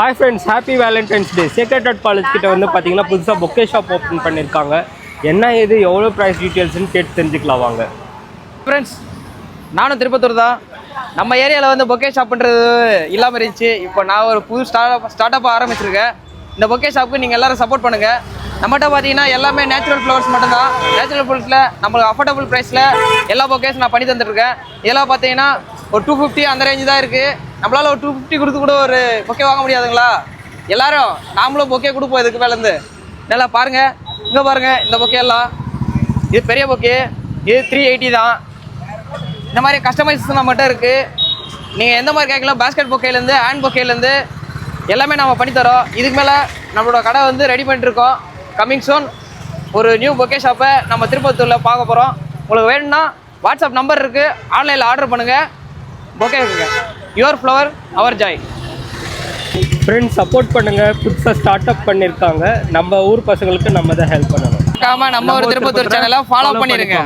Hi friends, happy Valentine's டே. Sacred heart college கிட்ட வந்து பார்த்தீங்கன்னா புதுசாக பொக்கே ஷாப் ஓப்பன் பண்ணியிருக்காங்க. என்ன இது எவ்வளோ ப்ரைஸ் டீட்டெயில்ஸ்னு கேட்டு தெரிஞ்சுக்கலாம் வாங்க. ஃப்ரெண்ட்ஸ், நானும் திருப்பத்தூர் தான். நம்ம ஏரியாவில் வந்து பொக்கே ஷாப்புன்றது இல்லாமல் இருந்துச்சு. இப்போ நான் ஒரு புது ஸ்டார்ட் அப் ஆரம்பிச்சிருக்கேன். இந்த பொக்கே ஷாப்புக்கு நீங்கள் எல்லோரும் சப்போர்ட் பண்ணுங்கள். நம்மகிட்ட பார்த்தீங்கன்னா எல்லாமே நேச்சுரல் ஃப்ளவர்ஸ் மட்டும்தான். நேச்சுரல் ஃப்ளவர்ஸில் நம்மளுக்கு அஃபோர்டபுள் ப்ரைஸில் எல்லா பொக்கேஸும் நான் பண்ணி தந்துட்டுருக்கேன். இதெல்லாம் பார்த்தீங்கன்னா ஒரு 250 அந்த ரேஞ்சு தான் இருக்குது. நம்மளால் ஒரு 250 கொடுத்து கூட ஒரு பொக்கே வாங்க முடியாதுங்களா? எல்லாரும் நாமளும் பொக்கே கொடுப்போம். இதுக்கு மேலேருந்து நல்லா பாருங்கள். இங்கே பாருங்கள், இந்த பொக்கே எல்லாம் இது பெரிய பொக்கே. இது 380 தான். இந்த மாதிரி கஸ்டமைஸ் நம்மகிட்ட இருக்குது. நீங்கள் எந்த மாதிரி கேட்கலாம், பேஸ்கெட் பொக்கேலேருந்து ஹேண்ட் பொக்கேலேருந்து எல்லாமே நம்ம பண்ணித்தரோம். இதுக்கு மேலே நம்மளோட கடை வந்து ரெடி பண்ணிட்டுருக்கோம். கம்மிங் சூன் ஒரு நியூ பொக்கே ஷாப்பை நம்ம திருப்பத்தூரில் பார்க்க போகிறோம். உங்களுக்கு வேணும்னா வாட்ஸ்அப் நம்பர் இருக்குது, ஆன்லைனில் ஆர்டர் பண்ணுங்கள். பொக்கே இருக்குங்க. Your flower our joy. Friends support பண்ணுங்கள். புதுசாக ஸ்டார்ட் அப் பண்ணியிருக்காங்க. நம்ம ஊர் பசங்களுக்கு நம்ம தான் ஹெல்ப் பண்ணணும். நம்ம ஒரு திருப்பத்தூர் சேனலை ஃபாலோ பண்ணிடுங்க.